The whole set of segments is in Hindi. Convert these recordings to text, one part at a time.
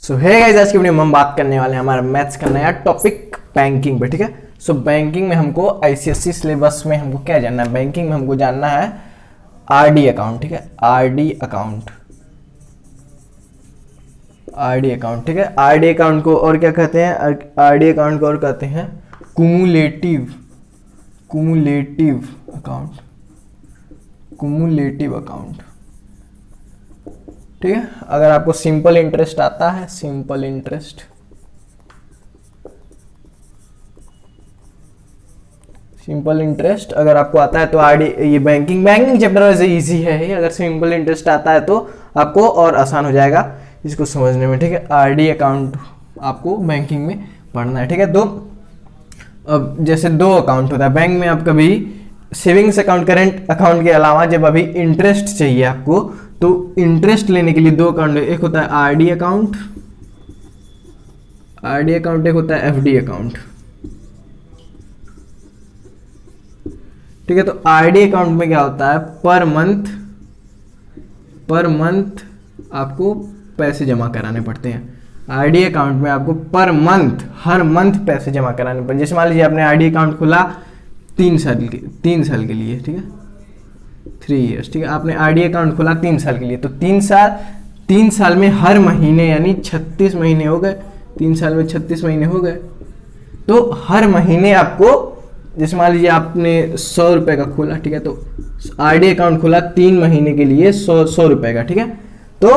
सो है गाइस, आज की वीडियो में हम बात करने वाले हैं हमारा मैथ्स का नया टॉपिक बैंकिंग पे। ठीक है, सो बैंकिंग में हमको आईसीएसई सिलेबस में हमको क्या जानना है, बैंकिंग में हमको जानना है आरडी अकाउंट। ठीक है, आरडी अकाउंट, आरडी अकाउंट। ठीक है, आरडी अकाउंट को और क्या कहते हैं, आरडी अकाउंट को और कहते हैं cumulative, cumulative account, cumulative account. ठीक है, अगर आपको सिंपल इंटरेस्ट आता है, सिंपल इंटरेस्ट, सिंपल इंटरेस्ट अगर आपको आता है तो आरडी, ये बैंकिंग चैप्टर वैसे इजी है, अगर सिंपल इंटरेस्ट आता है तो आपको और आसान हो जाएगा इसको समझने में। ठीक है, आरडी अकाउंट आपको बैंकिंग में पढ़ना है। ठीक है, तो अब जैसे दो अकाउंट होता है बैंक में, आप कभी सेविंग्स अकाउंट, करेंट अकाउंट के अलावा जब अभी इंटरेस्ट चाहिए आपको, तो इंटरेस्ट लेने के लिए दो अकाउंट, एक होता है आरडी अकाउंट, आरडी अकाउंट, एक होता है एफडी अकाउंट। ठीक है, तो आरडी अकाउंट में क्या होता है, पर मंथ आपको पैसे जमा कराने पड़ते हैं। आरडी अकाउंट में आपको पर मंथ, हर मंथ पैसे जमा कराने पड़ते हैं। जैसे मान लीजिए आपने आरडी अकाउंट खोला 3 साल के लिए, ठीक है, 3 ईयर्स। ठीक है, आपने आरडी अकाउंट खोला 3 साल के लिए, तो 3 साल में हर महीने यानी 36 महीने हो गए, 3 साल में 36 महीने हो गए, तो हर महीने आपको, जैसे मान लीजिए आपने 100 रुपये का खोला, ठीक है, तो आरडी अकाउंट खोला 3 महीने के लिए 100 रुपये का। ठीक है, तो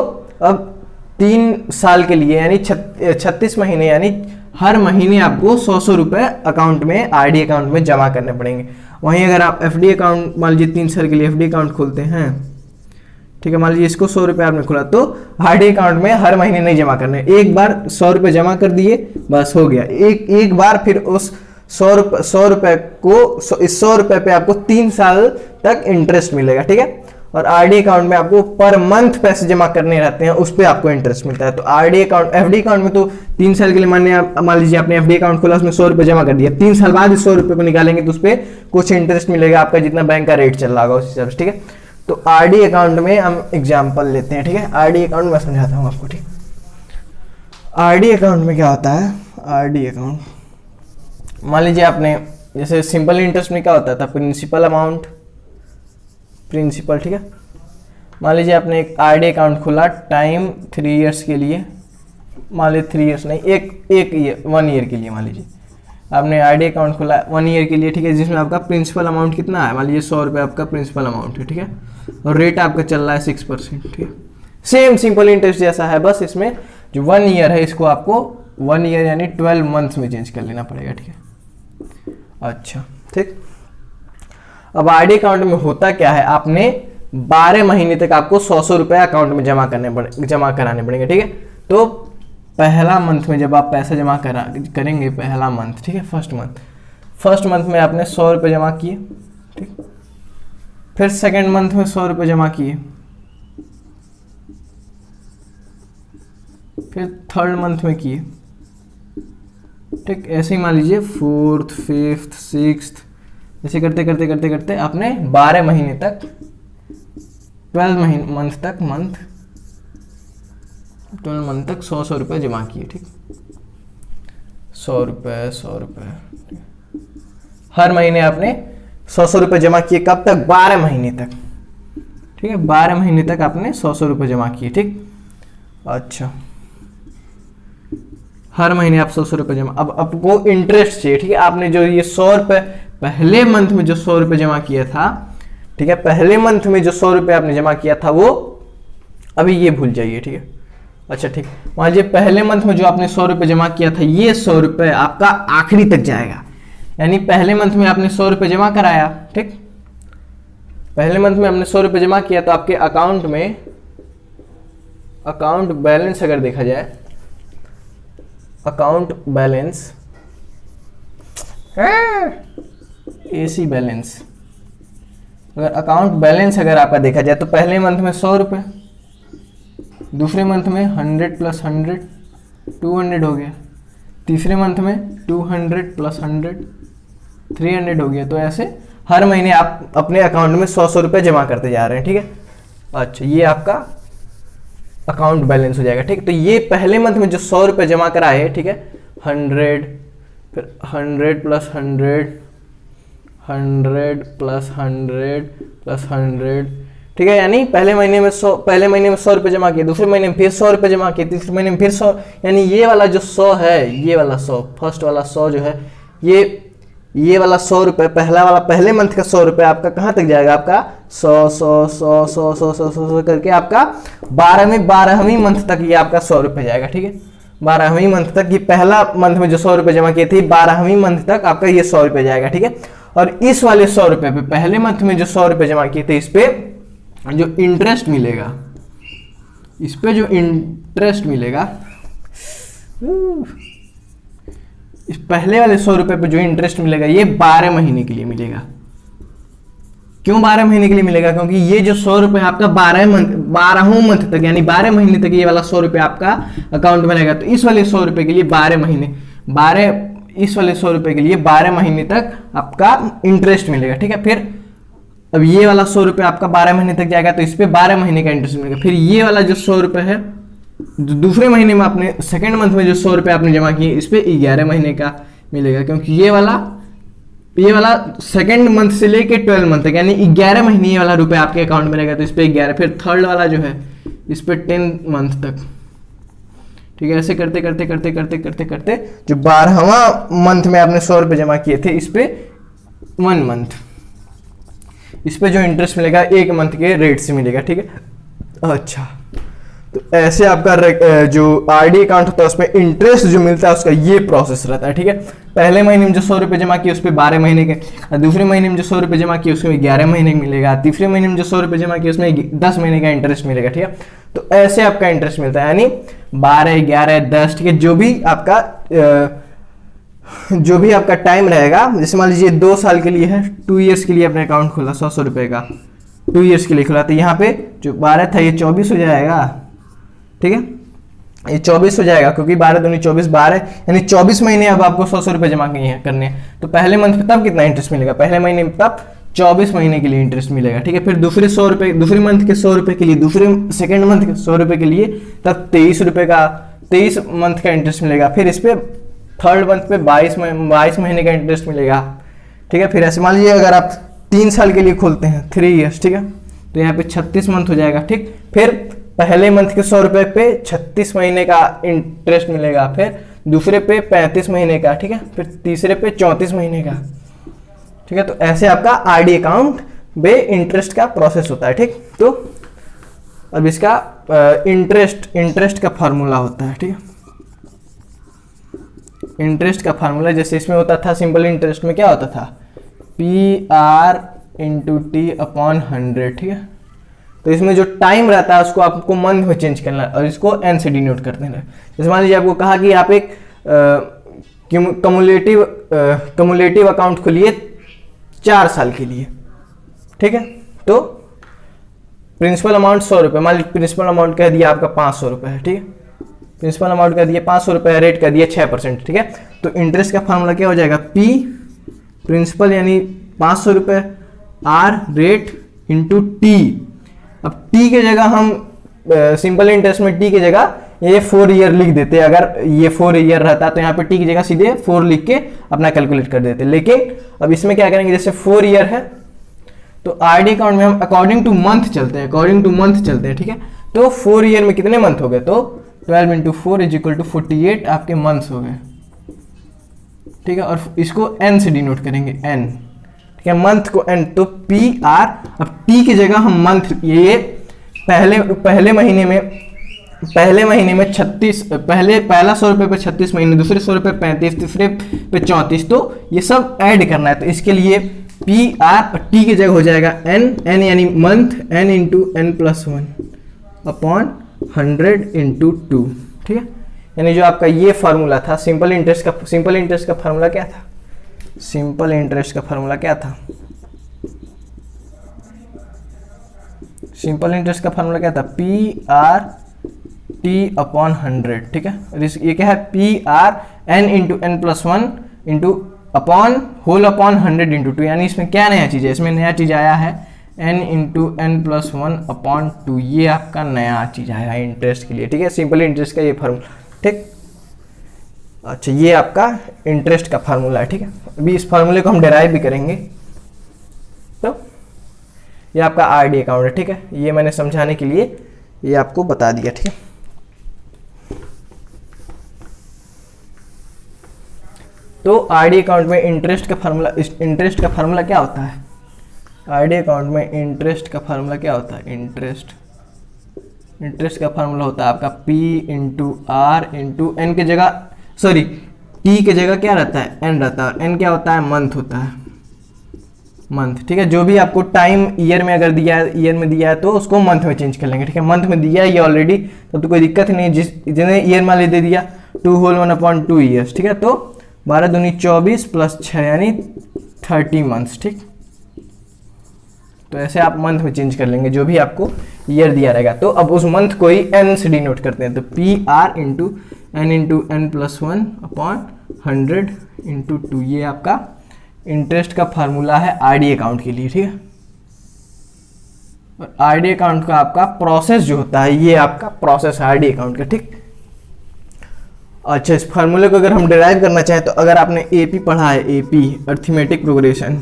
अब 3 साल के लिए यानी 36 महीने, यानी हर महीने आपको 100 रुपये अकाउंट में, आरडी अकाउंट में जमा करने पड़ेंगे। वहीं अगर आप एफडी अकाउंट, मान लीजिए 3 साल के लिए एफडी अकाउंट खोलते हैं, ठीक है, मान लीजिए इसको 100 रुपये आपने खोला, तो आरडी अकाउंट में हर महीने नहीं जमा करने, एक बार 100 रुपये जमा कर दिए, बस हो गया। एक बार फिर उस 100 रुपये को, इस 100 रुपये पे आपको 3 साल तक इंटरेस्ट मिलेगा। ठीक है, और आरडी अकाउंट में आपको पर मंथ पैसे जमा करने रहते हैं, उस पर आपको इंटरेस्ट मिलता है। तो आरडी अकाउंट, एफडी अकाउंट में तो 3 साल के लिए मान लीजिए आपने एफडी अकाउंट खोला, उसमें 100 रुपये जमा कर दिया, 3 साल बाद इस 100 रुपये को निकालेंगे तो उस पर कुछ इंटरेस्ट मिलेगा, आपका जितना बैंक का रेट चल रहा होगा उस हिसाब से। ठीक है, तो आरडी अकाउंट में हम एग्जाम्पल लेते हैं। ठीक है, आरडी अकाउंट में समझाता हूँ आपको। ठीक, आरडी अकाउंट में क्या होता है, आरडी अकाउंट, मान लीजिए आपने, जैसे सिंपल इंटरेस्ट में क्या होता था, प्रिंसिपल अमाउंट, प्रिंसिपल। ठीक है, मान लीजिए आपने एक आरडी अकाउंट खोला टाइम 3 ईयर्स के लिए, मान लीजिए 3 ईयर्स नहीं, 1 ईयर के लिए, मान लीजिए आपने आरडी अकाउंट खोला 1 ईयर के लिए। ठीक है, जिसमें आपका प्रिंसिपल अमाउंट कितना है, मान लीजिए 100 रुपये आपका प्रिंसिपल अमाउंट है। ठीक है, और रेट आपका चल रहा है 6%। ठीक है, सेम सिंपल इंटरेस्ट जैसा है, बस इसमें जो 1 ईयर है इसको आपको 1 ईयर यानी 12 मंथ्स में चेंज कर लेना पड़ेगा। ठीक है, अच्छा, ठीक। अब आरडी अकाउंट में होता क्या है, आपने 12 महीने तक आपको 100 रुपये अकाउंट में जमा कराने पड़ेंगे। ठीक है, तो पहला मंथ में जब आप पैसा जमा करेंगे, पहला मंथ, ठीक है, फर्स्ट मंथ में आपने 100 रुपये जमा किए। ठीक, फिर सेकेंड मंथ में 100 रुपये जमा किए, फिर थर्ड मंथ में किए। ठीक, ऐसे ही मान लीजिए 4th, 5th, 6th, ऐसे करते करते आपने 12 महीने तक, 12 मंथ तक 100 रुपये जमा किए। ठीक, 100 रुपये हर महीने आपने 100 रुपये जमा किए, कब तक, 12 महीने तक। ठीक है, 12 महीने तक आपने 100 रुपये जमा किए। ठीक, अच्छा, हर महीने आप 100 रुपये जमा, अब आपको इंटरेस्ट चाहिए। ठीक है, आपने जो ये 100 रुपये पहले मंथ में जो 100 रुपये जमा किया था, ठीक है, पहले मंथ में जो 100 रुपये आपने जमा किया था, वो अभी ये भूल जाइए। ठीक है, अच्छा, ठीक, मान लीजिए पहले मंथ में जो आपने 100 रुपये जमा किया था, ये 100 रुपये आपका आखिरी तक जाएगा, यानी पहले मंथ में आपने 100 रुपये जमा कराया। ठीक, पहले मंथ में आपने 100 रुपये जमा किया, तो आपके अकाउंट में, अकाउंट बैलेंस अगर देखा जाए, अकाउंट बैलेंस, एसी बैलेंस, अगर अकाउंट बैलेंस अगर आपका देखा जाए, तो पहले मंथ में 100 रुपये, दूसरे मंथ में 100 + 100 200 हो गया, तीसरे मंथ में 200 + 100 300 हो गया। तो ऐसे हर महीने आप अपने अकाउंट में 100 रुपये जमा करते जा रहे हैं। ठीक है, अच्छा, ये आपका अकाउंट बैलेंस हो जाएगा। ठीक, तो ये पहले मंथ में जो 100 रुपये जमा कराए, ठीक है, 100, फिर 100 प्लस 100, 100 प्लस 100 प्लस 100, ठीक है, यानी पहले महीने में 100 रुपये जमा किए, दूसरे महीने में फिर 100 रुपये जमा किए, तीसरे महीने में फिर 100, यानी ये वाला जो 100 है, ये वाला 100, फर्स्ट वाला 100 जो है, ये वाला 100 रुपये, पहले मंथ का 100 रुपये आपका कहाँ तक जाएगा, आपका 100 करके आपका 12वीं मंथ तक ये आपका 100 रुपये जाएगा। ठीक है, 12वीं मंथ तक, ये पहला मंथ में जो 100 रुपये जमा किए थे, 12वीं मंथ तक आपका ये 100 रुपये जाएगा। ठीक है, और इस वाले 100 रुपये पे, पहले मंथ में जो 100 रुपये जमा किए थे, इस पे जो इंटरेस्ट मिलेगा, इस पे जो इंटरेस्ट मिलेगा, इस पहले वाले 100 रुपये पे जो इंटरेस्ट मिलेगा, ये 12 महीने के लिए मिलेगा। क्यों 12 महीने के लिए मिलेगा? क्योंकि ये जो 100 रुपये आपका 12वें मंथ तक, यानी 12 महीने तक ये वाला 100 रुपये आपका अकाउंट में रहेगा। तो इस वाले 100 रुपये के लिए 12 महीने, इस वाले 100 रुपये के लिए 12 महीने तक आपका इंटरेस्ट मिलेगा। ठीक है, फिर अब ये वाला 100 रुपये आपका 12 महीने तक जाएगा, तो इस पर 12 महीने का इंटरेस्ट मिलेगा। फिर ये वाला जो 100 रुपये है, दूसरे महीने में आपने सेकेंड मंथ में जो 100 रुपये आपने जमा किए, इस पे 11 महीने का मिलेगा, क्योंकि ये वाला सेकेंड मंथ से लेके 12 मंथ तक, यानी 11 महीने ये वाला रुपये आपके अकाउंट में रहेगा, तो इस पे 11। फिर थर्ड वाला जो है, इस पे 10 मंथ तक। ठीक है, ऐसे करते करते करते करते करते करते जो 12वां मंथ में आपने 100 रुपये जमा किए थे, इस पे 1 मंथ, इस पे जो इंटरेस्ट मिलेगा 1 मंथ के रेट से मिलेगा। ठीक है, अच्छा, तो ऐसे आपका जो आरडी अकाउंट होता है, उसमें इंटरेस्ट जो मिलता है उसका ये प्रोसेस रहता है। ठीक है, पहले महीने में जो 100 रुपये जमा किए, उस पर 12 महीने के, दूसरे महीने में जो 100 रुपये जमा किए, उसमें 11 महीने का मिलेगा, तीसरे महीने में जो 100 रुपये जमा किए, उसमें 10 महीने का इंटरेस्ट मिलेगा। ठीक है, तो ऐसे आपका इंटरेस्ट मिलता है, यानी 12, 11, 10, ठीक है, जो भी आपका टाइम रहेगा, जैसे मान लीजिए 2 साल के लिए है, 2 ईयर्स के लिए अपने अकाउंट खोला, 100 रुपये का 2 ईयर्स के लिए खोला, तो यहाँ पे जो 12 था ये 24 हो जाएगा। ठीक है, ये 24 हो जाएगा, क्योंकि 12 दूनी 24, 12, यानी 24 महीने अब आपको 100 रुपये जमा करने हैं। तो पहले मंथ पे तब कितना इंटरेस्ट मिलेगा? पहले महीने में तब 24 महीने के लिए इंटरेस्ट मिलेगा। ठीक है, फिर दूसरे 100 रुपये, दूसरे मंथ के 100 रुपये के लिए, सेकेंड मंथ के 100 रुपये के लिए तब 23 मंथ का इंटरेस्ट मिलेगा। फिर इस पे थर्ड मंथ पे 22 महीने का इंटरेस्ट मिलेगा। ठीक है, फिर ऐसे मान लीजिए अगर आप 3 साल के लिए खोलते हैं, 3 ईयर्स, ठीक है, तो यहाँ पे 36 मंथ हो जाएगा। ठीक, फिर पहले मंथ के 100 रुपये पे 36 महीने का इंटरेस्ट मिलेगा, फिर दूसरे पे 35 महीने का, ठीक है, फिर तीसरे पे 34 महीने का। ठीक है, तो ऐसे आपका आरडी अकाउंट में इंटरेस्ट का प्रोसेस होता है। ठीक, तो अब इसका इंटरेस्ट का फार्मूला होता है। ठीक है, इंटरेस्ट का फार्मूला जैसे इसमें होता था, सिंपल इंटरेस्ट में क्या होता था, PR इंटू टी अपॉन 100। ठीक है, तो इसमें जो टाइम रहता है उसको आपको मंथ में चेंज करना है और इसको n से डिनोट करते हैं। जैसे मान लीजिए आपको कहा कि आप एक कम्युलेटिव अकाउंट खोलिए 4 साल के लिए। ठीक है, तो प्रिंसिपल अमाउंट 100 रुपये, मान लीजिए प्रिंसिपल अमाउंट कह दिया आपका 500 रुपये है। ठीक है, प्रिंसिपल अमाउंट कह दिया 500 रुपये, रेट कह दिया 6%। ठीक है, तो इंटरेस्ट का फार्मूला क्या हो जाएगा, P प्रिंसिपल यानी 500 रुपये, R रेट इंटू टी। अब टी के जगह हम सिंपल इंटरेस्ट में टी की जगह ये 4 ईयर लिख देते, अगर ये 4 ईयर रहता तो यहाँ पे टी की जगह सीधे 4 लिख के अपना कैलकुलेट कर देते। लेकिन अब इसमें क्या करेंगे, जैसे 4 ईयर है तो आरडी अकाउंट में हम अकॉर्डिंग टू मंथ चलते हैं। ठीक है, तो 4 ईयर में कितने मंथ हो गए, तो 12 इंटू 4 इज इक्वल टू 48 आपके मंथ्स हो गए। ठीक है, और इसको n से डिनोट करेंगे, n। ठीक है, मंथ को n, तो PR। अब t की जगह हम मंथ, ये पहले महीने में 36, पहला 100 रुपये पे 36 महीने, दूसरे 100 रुपये 35, तीसरे पे 34, तो ये सब ऐड करना है। तो इसके लिए PR और t की जगह हो जाएगा n यानी month, n into n+1 upon 100 into 2। ठीक है, यानी जो आपका ये फार्मूला था सिंपल इंटरेस्ट का फार्मूला क्या था, सिंपल इंटरेस्ट का फार्मूला क्या था, सिंपल इंटरेस्ट का फार्मूला क्या था, PR T अपॉन 100। ठीक है, ये क्या है, PR n into n+1 into upon whole upon 100 into 2, यानी इसमें क्या नया चीज़ है, इसमें नया चीज़ आया है n/n+1/2, ये आपका नया चीज़ आया इंटरेस्ट के लिए, ठीक है। सिंपल इंटरेस्ट का ये फार्मूला, ठीक। अच्छा, ये आपका इंटरेस्ट का फार्मूला है, ठीक है। अभी इस फार्मूले को हम डेराइव भी करेंगे। तो ये आपका आरडी अकाउंट है, ठीक है। ये मैंने समझाने के लिए ये आपको बता दिया, ठीक है। तो आरडी अकाउंट में इंटरेस्ट का फार्मूला क्या होता है? आरडी अकाउंट में इंटरेस्ट का फार्मूला क्या होता है? इंटरेस्ट का फार्मूला होता है आपका P into R into N के जगह, सॉरी T के जगह क्या रहता है? N रहता है। और N क्या होता है? मंथ होता है, मंथ, ठीक है। जो भी आपको टाइम ईयर में अगर दिया है, ईयर में दिया है तो उसको मंथ में चेंज कर लेंगे, ठीक है। मंथ में दिया है ये ऑलरेडी, तब तो कोई दिक्कत नहीं है। जिन्हें ईयर मान दे दिया 2/1/2 ईयर्स, ठीक है। तो 12 दूनी 24 प्लस 6 यानी 30 मंथ्स, ठीक। तो ऐसे आप मंथ में चेंज कर लेंगे जो भी आपको ईयर दिया रहेगा। तो अब उस मंथ को ही n से डिनोट करते हैं, तो PR इंटू n/n+1/100 इंटू 2, ये आपका इंटरेस्ट का फार्मूला है आरडी अकाउंट के लिए, ठीक है। और आरडी अकाउंट का आपका प्रोसेस जो होता है, ये आपका प्रोसेस है आरडी अकाउंट का, ठीक। अच्छा, इस फार्मूले को अगर हम डिराइव करना चाहें तो अगर आपने एपी पढ़ा है, एपी अर्थमेटिक प्रोग्रेशन,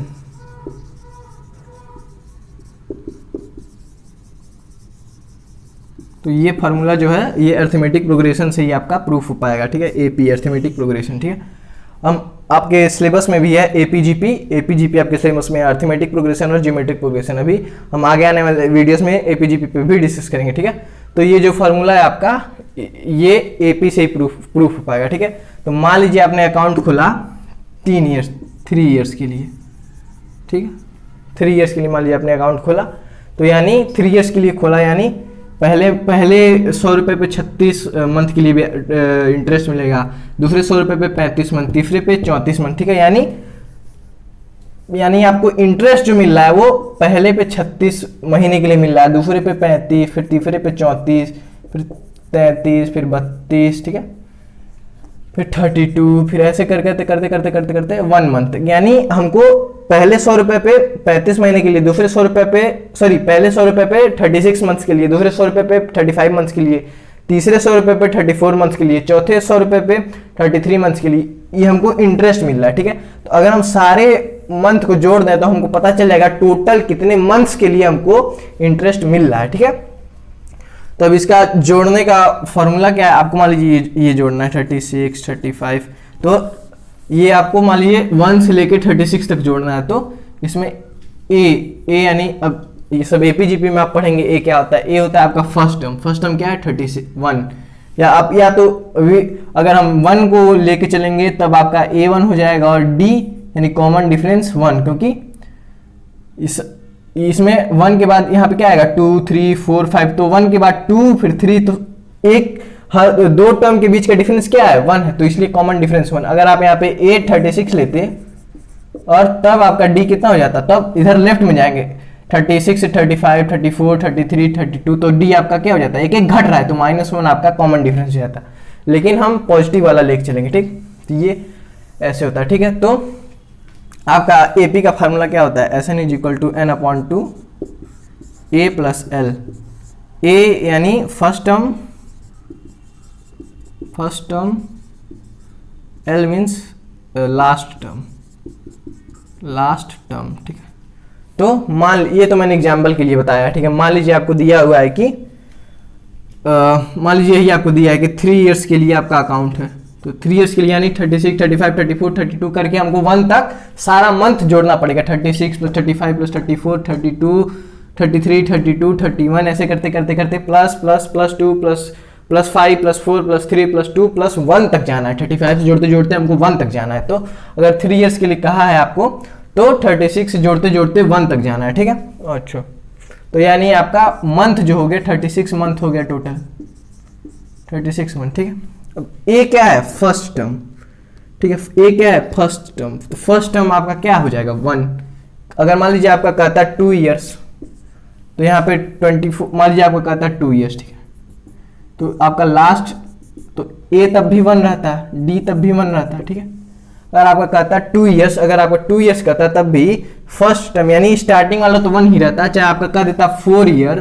तो ये फार्मूला जो है ये अर्थमेटिक प्रोग्रेशन से ही आपका प्रूफ हो पाएगा, ठीक है। एपी अर्थमेटिक प्रोग्रेशन, ठीक है। हम आपके सिलेबस में भी है एपीजीपी आपके सिलेबस में अर्थमेटिक प्रोग्रेशन और ज्योमेट्रिक प्रोग्रेशन। अभी हम आगे आने वाले वीडियोस में एपीजीपी पे भी डिस्कस करेंगे, ठीक है। तो ये जो फार्मूला है आपका, ये एपी से ही प्रूफ हो पाएगा, ठीक है। तो मान लीजिए आपने अकाउंट खोला 3 ईयर्स के लिए, ठीक है। 3 ईयर्स के लिए मान लीजिए आपने अकाउंट खोला, तो यानी 3 ईयर्स के लिए खोला, यानी पहले 100 रुपये पे 36 मंथ के लिए भी इंटरेस्ट मिलेगा, दूसरे 100 रुपये पे 35 मंथ, तीसरे पे 34 मंथ, ठीक है। यानी आपको इंटरेस्ट जो मिल रहा है वो पहले पे 36 महीने के लिए मिल रहा है, दूसरे पे 35, फिर तीसरे पे 34, फिर 33, फिर 32, ठीक है, फिर 32, फिर ऐसे करते 1 मंथ। यानी हमको पहले 100 रुपये पे 35 महीने के लिए, दूसरे 100 रुपये पे, सॉरी पहले 100 रुपये पे 36 मंथ्स के लिए, दूसरे 100 रुपये पे 35 मंथ्स के लिए, तीसरे 100 रुपये पे 34 मंथ्स के लिए, चौथे 100 रुपये पे 33 मंथ्स के लिए, ये हमको इंटरेस्ट मिल रहा है, ठीक है। तो अगर हम सारे मंथ को जोड़ दें तो हमको पता चल जाएगा टोटल कितने मंथ्स के लिए हमको इंटरेस्ट मिल रहा है, ठीक है। तो अब इसका जोड़ने का फॉर्मूला क्या है? आपको मान लीजिए ये जोड़ना है 36, 35, तो ये आपको मान लीजिए 1 से लेके 36 तक जोड़ना है। तो इसमें ए यानी, अब ये सब एपीजीपी में आप पढ़ेंगे ए क्या होता है। ए होता है आपका फर्स्ट टर्म क्या है? 1, या आप या तो अभी अगर हम 1 को लेके चलेंगे तब आपका A1 हो जाएगा, और डी यानी कॉमन डिफरेंस 1, क्योंकि इसमें 1 के बाद यहाँ पे क्या आएगा? 2, 3, 4, 5, तो 1 के बाद 2 फिर 3, तो एक हर 2 टर्म के बीच का डिफरेंस क्या है? 1 है, तो इसलिए कॉमन डिफरेंस 1। अगर आप यहाँ पे 8, 36 लेते और तब आपका डी कितना हो जाता? तब इधर लेफ्ट में जाएंगे 36 से 35, 34, 33, 32, तो डी आपका क्या हो जाता है? एक घट रहा है, तो -1 आपका कॉमन डिफरेंस हो जाता है। लेकिन हम पॉजिटिव वाला लेके चलेंगे, ठीक। तो ये ऐसे होता है, ठीक है। तो आपका एपी का फार्मूला क्या होता है? Sn = n/2 a + l। a यानी first term, l means last term, ठीक है। तो ये तो मैंने एग्जाम्पल के लिए बताया, ठीक है। मान लीजिए आपको दिया हुआ है कि मान लीजिए यही आपको दिया है कि 3 इयर्स के लिए आपका अकाउंट है, तो 3 इयर्स के लिए यानी 36, 35, 34, 32 करके हमको 1 तक सारा मंथ जोड़ना पड़ेगा। 36 + 35 + 34, 32, 33, 32, 31 ऐसे करते प्लस 2 प्लस 5 + 4 + 3 + 2 + 1 तक जाना है। 35 से जोड़ते हमको 1 तक जाना है। तो अगर 3 इयर्स के लिए कहा है आपको तो 36 से जोड़ते 1 तक जाना है, ठीक है। अच्छा, तो यानी आपका मंथ जो हो गया 36 मंथ हो गया टोटल, 36 मंथ, ठीक है। अब ए क्या है? फर्स्ट टर्म, ठीक है। ए क्या है? First term. तो फर्स्ट टर्म आपका क्या हो जाएगा? 1। अगर मान लीजिए आपका कहता है 2 इयर्स, तो यहाँ पे 24, मान लीजिए आपका कहता है 2 इयर्स, ठीक है। तो आपका लास्ट, तो ए तब भी 1 रहता है, डी तब भी 1 रहता है, ठीक है। अगर आपका कहता है 2 इयर्स, अगर आपका 2 इयर्स कहता है तब भी फर्स्ट टर्म यानी स्टार्टिंग वाला तो 1 ही रहता है, चाहे आपका कर देता 4 ईयर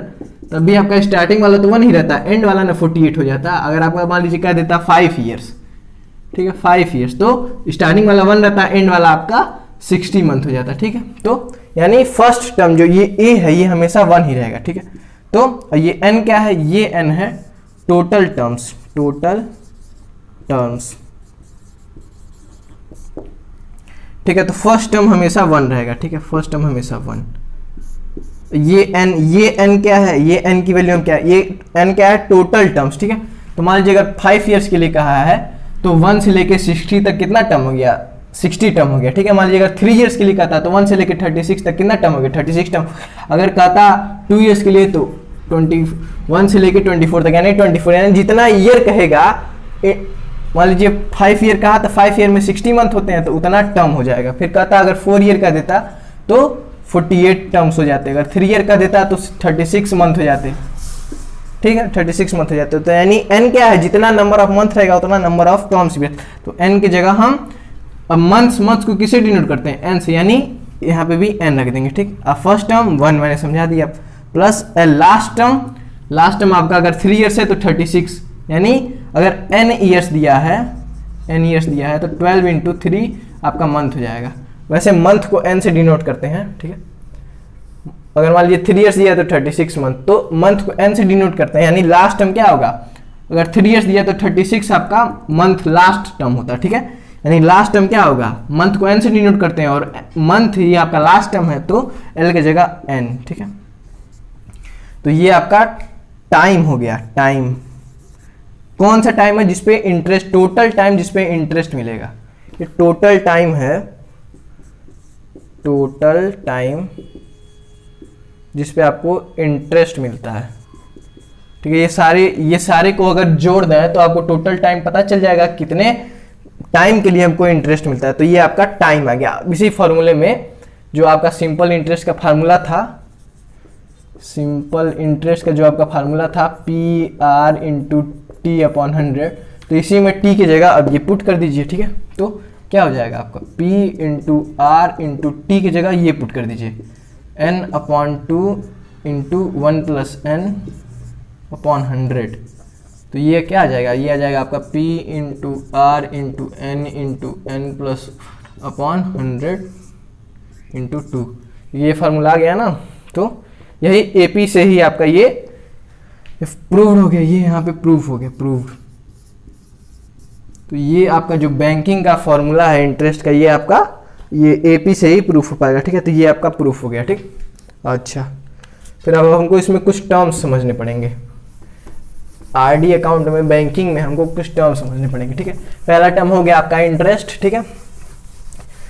तब भी आपका स्टार्टिंग वाला तो 1 ही रहता है, एंड वाला ना 48 हो जाता है। अगर आपका मान लीजिए कर देता 5 ईयर्स, ठीक है 5 ईयर्स, तो स्टार्टिंग वाला 1 रहता है, एंड वाला आपका 60 मंथ हो जाता है, ठीक है। तो यानी फर्स्ट टर्म जो ये ए है ये हमेशा 1 ही रहेगा, ठीक है। तो ये एन क्या है, ये एन है टोटल टर्म्स, टोटल टर्म्स, ठीक है। तो फर्स्ट टर्म हमेशा 1 रहेगा, ठीक है, फर्स्ट टर्म हमेशा 1। ये एन क्या है, ये एन की वैल्यू क्या है, ये एन क्या है टोटल टर्म्स, ठीक है। तो मान लीजिए अगर 5 ईयर्स के लिए कहा है तो 1 से लेके 60 तक कितना टर्म हो गया, 60 टर्म हो गया, ठीक है। मान लीजिए अगर 3 ईयर्स के लिए कहता तो 1 से लेके 36 तक कितना टर्म हो गया, 36 टर्म। अगर कहता 2 ईयर्स के लिए तो 21 से लेके 24 तक यानी 24, यानी जितना ईयर कहेगा, मान लीजिए 5 ईयर कहा तो 5 ईयर में 60 मंथ होते हैं तो उतना टर्म हो जाएगा। फिर कहता अगर 4 ईयर का देता तो 48 टर्म्स हो जाते, अगर 3 ईयर का देता तो 36 मंथ हो जाते, ठीक है 36 मंथ हो जाते। तो यानी n क्या है, जितना नंबर ऑफ मंथ रहेगा उतना नंबर ऑफ टर्म्स भी। तो n की जगह हम अब मंथ्स को किसे डिनोट करते हैं, n से, यानी यहाँ पे भी n रख देंगे, ठीक। अब फर्स्ट टर्म 1 मैंने समझा दिया, प्लस लास्ट टर्म आपका अगर 3 ईयर्स है तो 36, यानी अगर n ईयर्स दिया है तो 12 इंटू 3 आपका मंथ हो जाएगा। वैसे मंथ को n से डिनोट करते हैं, ठीक है। अगर मान लीजिए 3 ईयर्स दिया तो 36 मंथ, तो मंथ को n से डिनोट करते हैं, यानी लास्ट टर्म क्या होगा, अगर 3 ईयर्स दिया तो 36 आपका मंथ लास्ट टर्म होता है, ठीक है। यानी लास्ट टर्म क्या होगा, मंथ को n से डिनोट करते हैं और मंथ ही आपका लास्ट टर्म है तो l की जगह n, ठीक है। तो ये आपका टाइम हो गया, टाइम कौन सा टाइम है जिसपे इंटरेस्ट, टोटल टाइम जिसपे इंटरेस्ट मिलेगा, ये टोटल टाइम है, टोटल टाइम जिसपे आपको इंटरेस्ट मिलता है, ठीक है। ये सारे को अगर जोड़ दें तो आपको टोटल टाइम पता चल जाएगा कितने टाइम के लिए हमको इंटरेस्ट मिलता है। तो ये आपका टाइम आ गया। इसी फॉर्मूले में जो आपका सिंपल इंटरेस्ट का फार्मूला था, सिंपल इंटरेस्ट का जो आपका फार्मूला था PR इंटू टी अपॉन 100, तो इसी में t की जगह अब ये पुट कर दीजिए, ठीक है। तो क्या हो जाएगा आपका P into R into T की जगह ये पुट कर दीजिए, n upon 2 into 1 plus n upon 100। तो ये क्या आ जाएगा, ये आ जाएगा आपका P into R into n into n plus upon 100 into 2। ये फार्मूला आ गया ना। तो यही AP से ही आपका ये प्रूव्ड हो गया, ये यहाँ पे प्रूफ हो गया, प्रूव्ड। तो ये आपका जो बैंकिंग का फॉर्मूला है इंटरेस्ट का, ये आपका ये AP से ही प्रूफ हो पाएगा, ठीक है। तो ये आपका प्रूफ हो गया, ठीक। अच्छा, फिर अब हमको इसमें कुछ टर्म्स समझने पड़ेंगे। RD अकाउंट में, बैंकिंग में हमको कुछ टर्म्स समझने पड़ेंगे, ठीक है। पहला टर्म हो गया आपका इंटरेस्ट, ठीक है।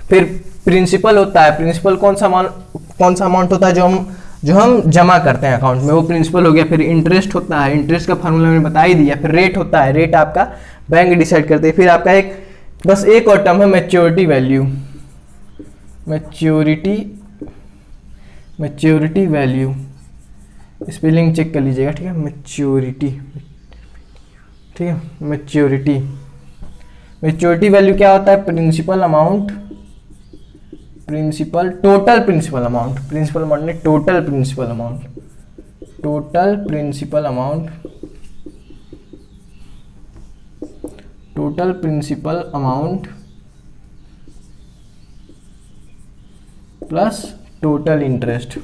फिर प्रिंसिपल होता है, प्रिंसिपल कौन सा अमाउंट होता है जो हम जमा करते हैं अकाउंट में, वो प्रिंसिपल हो गया। फिर इंटरेस्ट होता है, इंटरेस्ट का फार्मूला मैंने बता ही दिया। फिर रेट होता है, रेट आपका बैंक डिसाइड करते हैं। फिर आपका बस एक और टर्म है maturity value, maturity value, spelling check कर लीजिएगा, ठीक है। मैच्योरिटी, ठीक है। मैच्योरिटी वैल्यू क्या होता है, principal amount, total principal amount ने total principal amount plus total interest,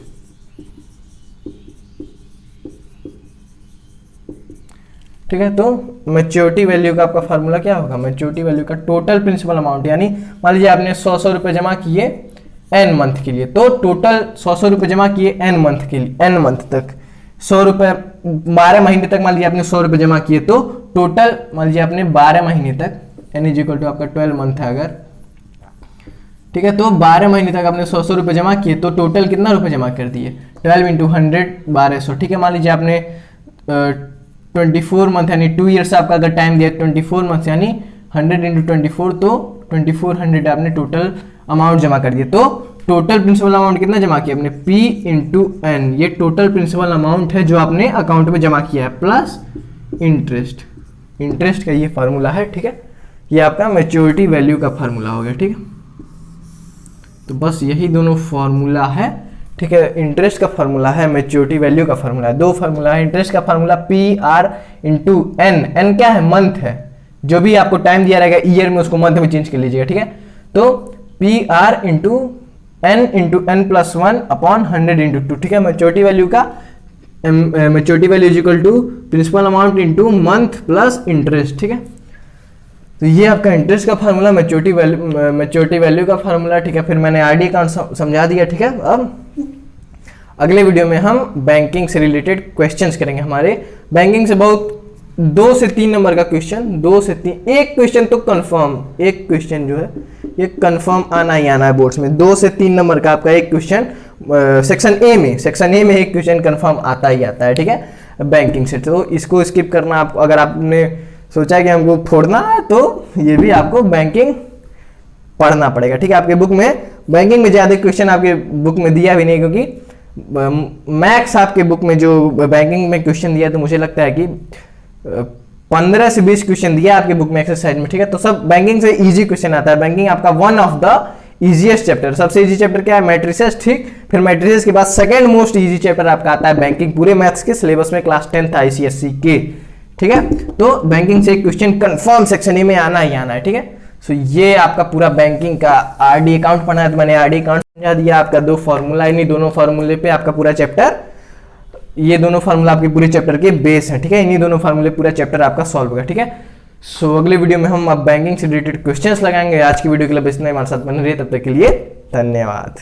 ठीक है। तो मैच्योरिटी वैल्यू का आपका फार्मूला क्या होगा, मैच्योरिटी वैल्यू का टोटल प्रिंसिपल अमाउंट, यानी मान लीजिए आपने 100 रुपए जमा किए n मंथ के लिए, तो टोटल 100 रुपए जमा किए n मंथ के लिए, n मंथ तक 100 रुपए 12 महीने तक मान लीजिए आपने 100 रुपए जमा किए, तो टोटल मान लीजिए आपने 12 महीने तक, n इज इक्वल टू आपका 12 मंथ है अगर, ठीक है। तो 12 महीने तक आपने 100 रुपए जमा किए, तो टोटल कितना रुपए जमा कर दिए, 12 इंटू 100 1200, ठीक है। मान लीजिए आपने 24 मंथ यानी 2 ईयर्स आपका अगर टाइम दिया, 24 मंथ यानी 100 इंटू 24, तो 2400 आपने टोटल अमाउंट जमा कर दिया। तो टोटल प्रिंसिपल अमाउंट कितना जमा किया आपने, P इंटू N, ये टोटल प्रिंसिपल अमाउंट है जो आपने अकाउंट में जमा किया है, प्लस इंटरेस्ट का ये फार्मूला है, ठीक है। ये आपका मैच्योरिटी वैल्यू का फार्मूला हो गया, ठीक है। तो बस यही दोनों फार्मूला है, ठीक है। इंटरेस्ट का फार्मूला है, मैच्योरिटी वैल्यू का फार्मूला है। दो फार्मूला है। इंटरेस्ट का formula P R into N, N क्या है, मंथ है। जो भी आपको टाइम दिया रहेगा ईयर में उसको मंथ में चेंज कर लीजिएगा, ठीक है। तो P R into N plus 1 upon 100 into 2, ठीक है। मैच्योरिटी वैल्यू का maturity value is equal to principal amount into month plus interest, ठीक है। तो ये आपका इंटरेस्ट का फार्मूला, मैच्योरिटी वैल्यू का फार्मूला, ठीक है। फिर मैंने आरडी अकाउंट समझा दिया, ठीक है। अब अगले वीडियो में हम बैंकिंग से रिलेटेड क्वेश्चंस करेंगे। हमारे बैंकिंग से बहुत 2 से 3 नंबर का क्वेश्चन, 2 से 3, एक क्वेश्चन तो कंफर्म, एक क्वेश्चन जो है ये कंफर्म आना ही आना है बोर्ड्स में। 2 से 3 नंबर का आपका एक क्वेश्चन सेक्शन ए में एक क्वेश्चन कंफर्म आता ही आता है, ठीक है, बैंकिंग से। तो इसको स्किप करना, आप अगर आपने सोचा कि हमको फोड़ना है तो ये भी आपको बैंकिंग पढ़ना पड़ेगा, ठीक है। आपके बुक में बैंकिंग में ज़्यादा क्वेश्चन आपके बुक में दिया भी नहीं, क्योंकि मैक्स आपके बुक में जो बैंकिंग में क्वेश्चन दिया तो मुझे लगता है कि 15 से 20 क्वेश्चन दिया आपके बुक में एक्सरसाइज में, ठीक है। तो सब बैंकिंग से इजी क्वेश्चन आता है। बैंकिंग आपका one of the easiest chapter, सबसे इजी चैप्टर क्या है, मैट्रिसेस, ठीक। फिर मैट्रिसेस के बाद सेकंड मोस्ट इजी चैप्टर आपका आता है बैंकिंग, पूरे मैथ्स के सिलेबस में क्लास 10th आईसीएसई के, ठीक है। तो बैंकिंग से क्वेश्चन कंफर्म सेक्शन ए में आना ही आना है, ठीक है। सो ये आपका पूरा बैंकिंग का आरडी अकाउंट पढ़ना है, तो मैंने आरडी अकाउंट समझा दिया। आपका 2 फार्मूला, इन्हीं दोनों फार्मूले पे आपका पूरा चैप्टर, ये दोनों फार्मूला आपके पूरे चैप्टर के बेस हैं, ठीक है। इन्हीं दोनों फार्मूले पूरा चैप्टर आपका सॉल्व होगा, ठीक है। सो अगले वीडियो में हम अब बैंकिंग से रिलेटेड क्वेश्चंस लगाएंगे। आज की वीडियो के लिए बस इतना ही, हमारे साथ बने रहिए, तब तक के लिए धन्यवाद।